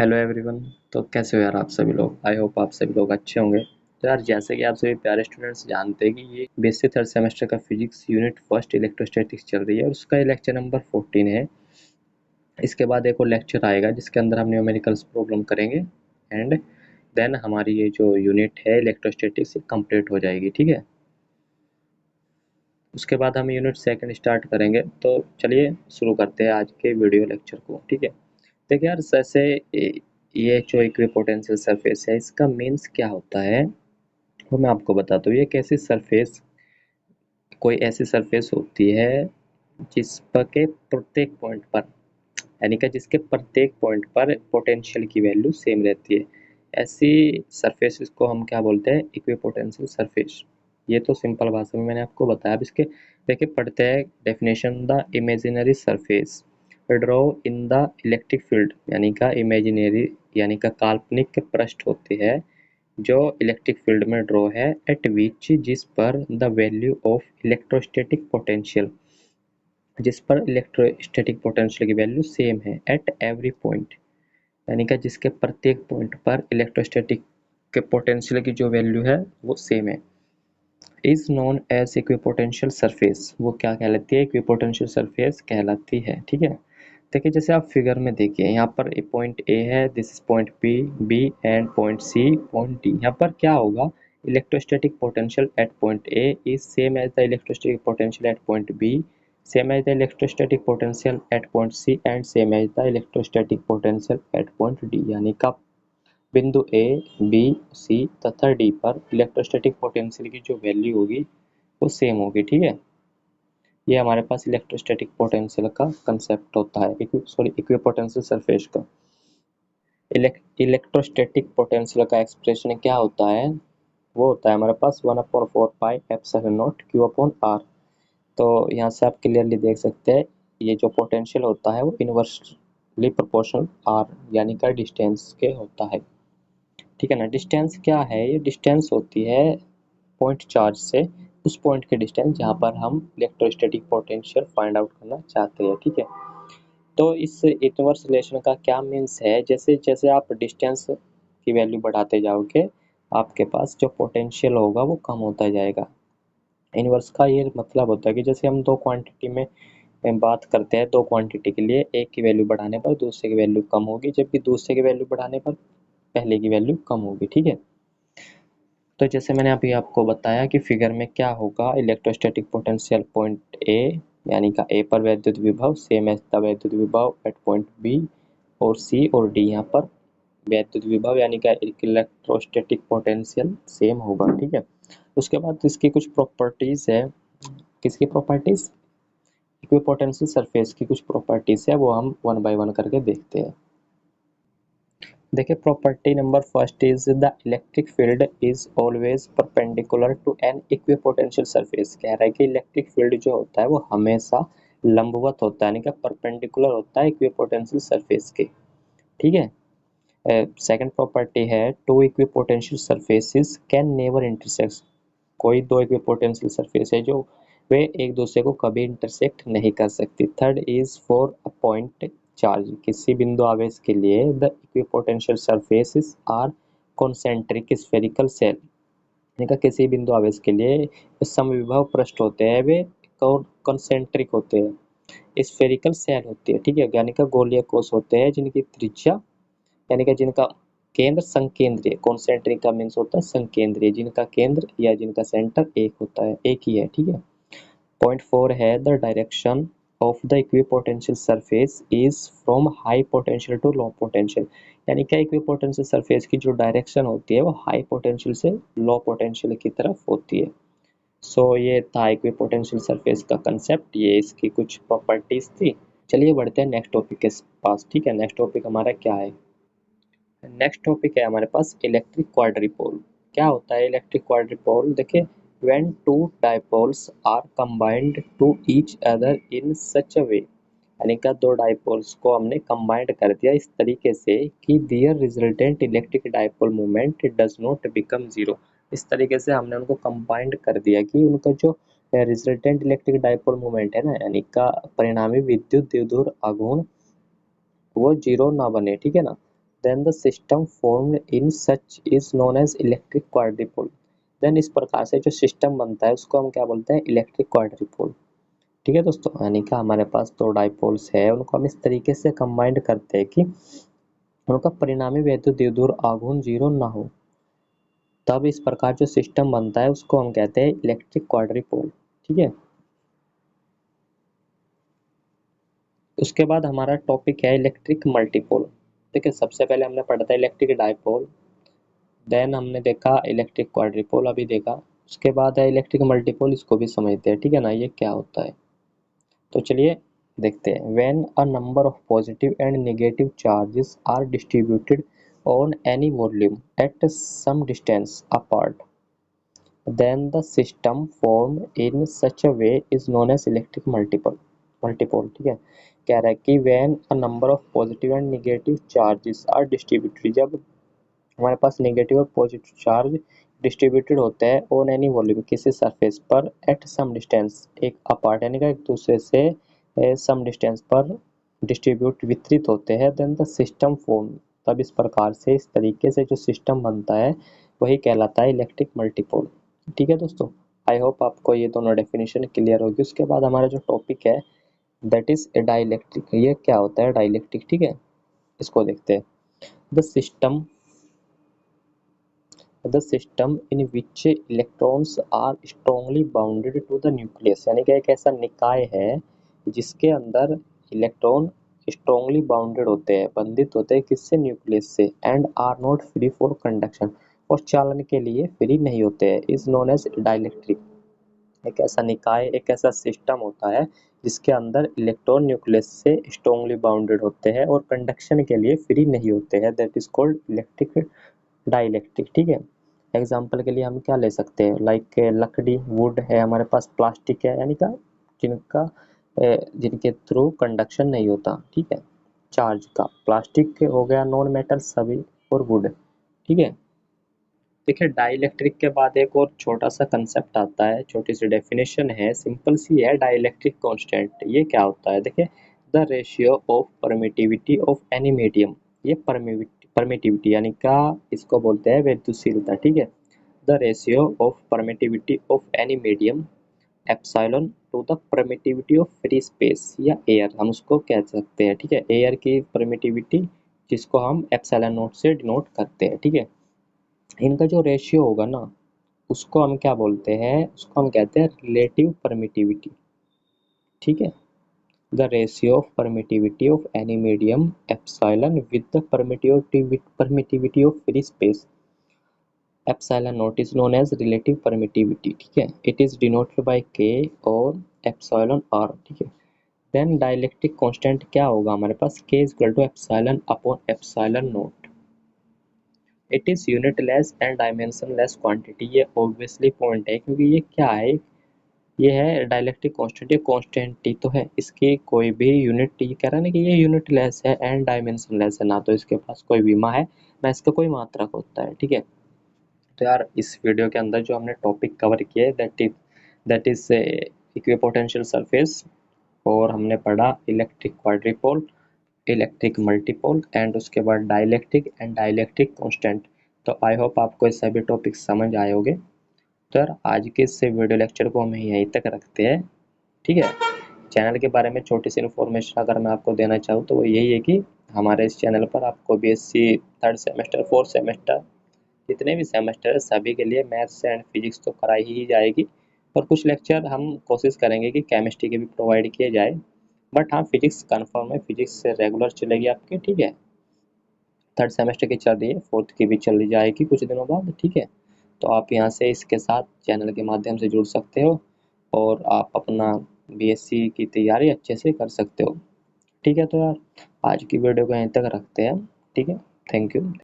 Hello everyone. तो कैसे हो यार आप सभी लोग। आई होप आप सभी लोग अच्छे होंगे। तो यार जैसे कि आप सभी प्यारे स्टूडेंट्स जानते हैं कि ये बेसिक थर्ड सेमेस्टर का फिजिक्स यूनिट फर्स्ट इलेक्ट्रोस्टैटिक्स चल रही है और उसका लेक्चर नंबर 14 है। इसके बाद एक और लेक्चर आएगा जिसके अंदर हम न्यूमेरिकल्स प्रॉब्लम करेंगे एंड देन हमारी ये जो यूनिट है इलेक्ट्रोस्टैटिक्स कंप्लीट हो जाएगी। ठीक है, उसके बाद हम यूनिट सेकंड स्टार्ट करेंगे। तो चलिए शुरू करते हैं आज के वीडियो लेक्चर को। ठीक है, देखिए यार जैसे ये जो इक्विपोटेंशियल सरफेस है इसका मीन्स क्या होता है वो मैं आपको बताता हूँ। ये कैसी सरफेस, कोई ऐसी सरफेस होती है जिस पर के प्रत्येक पॉइंट पर यानी कि जिसके प्रत्येक पॉइंट पर पोटेंशियल की वैल्यू सेम रहती है, ऐसी सरफेस को हम क्या बोलते हैं, इक्विपोटेंशियल सरफेस। ये तो सिंपल भाषा में मैंने आपको बताया। अब इसके देखिए पढ़ते हैं definition. The imaginary surface draw in the electric field, यानी का इमेजिनरी यानी का काल्पनिक पृष्ठ होती है जो इलेक्ट्रिक फील्ड में ड्रॉ है, एट विच जिस पर the value of electrostatic potential जिस पर इलेक्ट्रोस्टैटिक पोटेंशियल की वैल्यू सेम है एट एवरी पॉइंट, यानी कि जिसके प्रत्येक पॉइंट पर इलेक्ट्रोस्टैटिक के पोटेंशियल की जो वैल्यू है वो सेम है, is known as equipotential surface. वो क्या कहलाती है, इक्विपोटेंशियल सरफेस कहलाती है। ठीक है, देखिए जैसे आप फिगर में देखिए यहाँ पर पॉइंट ए है, this is point P, B and point C, point D. यहाँ पर क्या होगा, electrostatic potential at point A is same as the electrostatic potential at point B, same as the electrostatic potential at point C and same as the electrostatic potential at point D. यानी का बिंदु ए, B, सी तथा D पर electrostatic potential की जो value होगी वो same होगी। ठीक है, ये हमारे पास इलेक्ट्रोस्टैटिक पोटेंशियल का कंसेप्ट होता है, इक्विपोटेंशियल सरफेस का। इलेक्ट्रोस्टैटिक पोटेंशियल का एक्सप्रेशन क्या होता है, वो होता है हमारे पास 1/4 pi epsilon naught q upon r. तो यहाँ से आप क्लियरली देख सकते हैं ये जो पोटेंशियल होता है वो इनवर्सली प्रोपोर्शनल आर यानी का डिस्टेंस के होता है। ठीक है ना, डिस्टेंस क्या है, ये डिस्टेंस होती है पॉइंट चार्ज से उस पॉइंट के डिस्टेंस जहाँ पर हम इलेक्ट्रोस्टैटिक पोटेंशियल फाइंड आउट करना चाहते हैं। ठीक है, तो इस इनवर्स रिलेशन का क्या मीन्स है, जैसे जैसे आप डिस्टेंस की वैल्यू बढ़ाते जाओगे आपके पास जो पोटेंशियल होगा वो कम होता जाएगा। इनवर्स का ये मतलब होता है कि जैसे हम दो क्वांटिटी में बात करते हैं, दो क्वांटिटी के लिए एक की वैल्यू बढ़ाने पर दूसरे की वैल्यू कम होगी, जबकि दूसरे की वैल्यू बढ़ाने पर पहले की वैल्यू कम होगी। ठीक है, तो जैसे मैंने अभी आपको बताया कि फिगर में क्या होगा, इलेक्ट्रोस्टैटिक पोटेंशियल पॉइंट ए यानी का ए पर वैद्युत विभव सेम एज द वैद्युत विभव एट पॉइंट बी और सी और डी। यहाँ पर वैद्युत विभव यानी का इलेक्ट्रोस्टैटिक पोटेंशियल सेम होगा। ठीक है, उसके बाद इसकी कुछ प्रॉपर्टीज है। किसकी प्रॉपर्टीज, इक्विपोटेंशियल सरफेस की कुछ प्रॉपर्टीज है, वो हम वन बाय वन करके देखते हैं। देखिए property number first is the electric field is always perpendicular to an equipotential surface. कह रहा है कि इलेक्ट्रिक फील्ड जो होता है वो हमेशा लंबवत होता है, यानी कि परपेंडिकुलर होता है इक्विपोटेंशियल सरफेस के। ठीक है, सेकंड प्रॉपर्टी है two equipotential surfaces can never intersect. कोई दो इक्विपोटेंशियल सरफेस है जो वे एक दूसरे को कभी इंटरसेक्ट नहीं कर सकती। Third is for a point charge, किसी बिंदु आवेश के लिए the equipotential surfaces are concentric spherical shell, यानी किसी बिंदु आवेश के लिए समविभव पृष्ठ होते हैं वे कॉन्सेंट्रिक होते हैं, स्फेरिकल सेल होती है। ठीक है, यानी कि गोलीय कोष होते हैं जिनकी त्रिज्या यानी कि जिनका केंद्र संकेंद्रीय, कॉन्सेंट्रिक का मीन्स होता है संकेंद्रीय, जिनका केंद्र या जिनका सेंटर एक होता है, एक ही है। ठीक है, पॉइंट 4 है the direction of the equipotential surface is from high potential to low potential, यानी कि इक्विपोटेंशियल सरफेस की जो डायरेक्शन होती है वो हाई पोटेंशियल से लो पोटेंशियल की तरफ होती है। सो ये था इक्विपोटेंशियल सरफेस का कंसेप्ट, ये इसकी कुछ प्रॉपर्टीज थी। चलिए बढ़ते हैं नेक्स्ट टॉपिक के पास। ठीक है, नेक्स्ट टॉपिक हमारा क्या है, नेक्स्ट टॉपिक है हमारे पास इलेक्ट्रिक क्वाड्रिपोल। क्या होता है इलेक्ट्रिक क्वाड्रिपोल, देखिए when two dipoles are combined to each other in such a way, यानी कि दो डाइपोल्स को हमने कंबाइंड कर दिया इस तरीके से कि their resultant electric dipole moment does not become zero. इस तरीके से हमने उनको कंबाइंड कर दिया कि उनका जो रिजल्टेंट इलेक्ट्रिक डाइपोल मोमेंट है ना, यानी का परिणामी विद्युत द्विध्रुव आघूर्ण वो जीरो ना बने। ठीक है ना, then the system formed in such is known as electric quadrupole. Then इस प्रकार से जो सिस्टम बनता है उसको हम क्या बोलते हैं, इलेक्ट्रिक क्वाड्रिपोल। ठीक है दोस्तों, यानी कि हमारे पास दो डाइपोल्स है, उनको हम इस तरीके से कंबाइंड करते हैं कि उनका परिणामी वैद्युत द्विध्रुव आघूर्ण जीरो ना हो, तब इस प्रकार जो सिस्टम बनता है उसको हम कहते हैं इलेक्ट्रिक क्वाड्रिपोल। ठीक है, उसके बाद हमारा टॉपिक है इलेक्ट्रिक मल्टीपोल। ठीक है, सबसे पहले हमने पढ़ा था इलेक्ट्रिक डाइपोल, देन हमने देखा इलेक्ट्रिक क्वाड्रिपोल अभी देखा, उसके बाद है इलेक्ट्रिक मल्टीपोल, इसको भी समझते हैं। ठीक है ना, ये क्या होता है, तो चलिए देखते हैं। When a number of positive and negative charges are distributed on any volume at some distance apart, then the system formed in such a way is known as electric multipole। ठीक है, कह रहा है कि when a number of positive and negative charges are distributed, जब हमारे पास negative और positive charge distributed होते हैं ऑन एनी वॉल्यूम किसी सरफेस पर एट सम डिस्टेंस एक अपार्ट, यानी कि एक दूसरे से सम डिस्टेंस पर डिस्ट्रीब्यूट वितरित होते हैं, देन द सिस्टम फॉर्म, तब इस प्रकार से इस तरीके से जो सिस्टम बनता है वही कहलाता है इलेक्ट्रिक मल्टीपोल। ठीक है दोस्तों, आई होप आपको ये दोनों डेफिनेशन क्लियर होगी। उसके बाद हमारा जो टॉपिक है दैट इज डाइलेक्ट्रिक। ये क्या होता है डाइलेक्ट्रिक, ठीक है, इसको देखते हैं। The system in which electrons are strongly bounded to the nucleus, यानी कि एक ऐसा निकाय है जिसके अंदर इलेक्ट्रॉन स्ट्रॉन्गली बाउंडेड होते हैं, बंधित होते हैं किससे, न्यूक्लियस से, and are not free for conduction, और चालन के लिए फ्री नहीं होते हैं, इज नोन एज डाइलेक्ट्रिक। एक ऐसा निकाय, एक ऐसा सिस्टम होता है जिसके अंदर इलेक्ट्रॉन न्यूक्लियस से स्ट्रॉन्गली बाउंडेड होते हैं और कंडक्शन के लिए फ्री नहीं होते हैं, that is called electric dielectric. ठीक है, एग्जाम्पल के लिए हम क्या ले सकते हैं, लाइक लकड़ी, वुड है हमारे पास, प्लास्टिक है, यानी का जिनके थ्रू कंडक्शन नहीं होता। ठीक है, चार्ज का, प्लास्टिक हो गया, नॉन मेटल सभी, और वुड। ठीक है, देखिए डाइलेक्ट्रिक के बाद एक और छोटा सा कंसेप्ट आता है, छोटी सी डेफिनेशन है, सिंपल सी है, डाइलेक्ट्रिक कांस्टेंट। ये क्या होता है, देखिए the ratio of permittivity of any medium, ये परमिटिविटी यानी क्या, इसको बोलते हैं वैद्युशीलता। ठीक है, the ratio of permittivity of any medium epsilon to the permittivity of free space या एयर, हम उसको कह सकते हैं। ठीक है, एयर की परमिटिविटी जिसको हम एप्सिलॉन नोट से डिनोट करते हैं। ठीक है, इनका जो रेशियो होगा ना उसको हम क्या बोलते हैं, उसको हम कहते हैं रिलेटिव परमिटिविटी। ठीक है, the ratio of permittivity of any medium epsilon with the permittivity of free space epsilon naught is known as relative permittivity. ठीक है, इट इज डिनोटेड बाय के और एप्सिलॉन आर। ठीक है, देन डाइलेक्ट्रिक कांस्टेंट क्या होगा हमारे पास, K is equal to epsilon upon epsilon naught. It is unitless and dimensionless quantity, ये ऑब्वियसली पॉइंट है क्योंकि ये क्या है, ये है डाइलेक्ट्रिक कांस्टेंट, ये कांस्टेंट तो है, इसकी कोई भी यूनिट, ये कह रहा है ना कि ये यूनिटलेस है एंड डायमेंशनलेस है, ना तो इसके पास कोई विमा है ना इसका कोई मात्रक होता है। ठीक है, तो यार इस वीडियो के अंदर जो हमने टॉपिक कवर किया है दैट इज इक्विपोटेंशियल सरफेस, और हमने पढ़ा इलेक्ट्रिक क्वाड्रिपोल, इलेक्ट्रिक मल्टीपोल, एंड उसके बाद डाइलेक्ट्रिक एंड डाइलेक्ट्रिक कांस्टेंट। तो आई होप आपको ये सभी टॉपिक समझ आए होंगे। तो यार आज के इस वीडियो लेक्चर को हम यहीं तक रखते हैं। ठीक है, चैनल के बारे में छोटी सी इन्फॉर्मेशन अगर मैं आपको देना चाहूँ तो वो यही है कि हमारे इस चैनल पर आपको BSc third semester, fourth semester, जितने भी सेमेस्टर है सभी के लिए मैथ्स एंड फिजिक्स तो कराई ही जाएगी, और कुछ लेक्चर हम कोशिश करेंगे कि केमिस्ट्री के भी प्रोवाइड किए जाए, बट हाँ फिजिक्स कंफर्म है, फिजिक्स रेगुलर चलेगी आपकी। ठीक है, थर्ड सेमेस्टर की चल रही है, फोर्थ की भी चल जाएगी कुछ दिनों बाद। ठीक है, तो आप यहाँ से इसके साथ चैनल के माध्यम से जुड़ सकते हो और आप अपना बीएससी की तैयारी अच्छे से कर सकते हो। ठीक है, तो यार आज की वीडियो को यहीं तक रखते हैं। ठीक है, थैंक यू।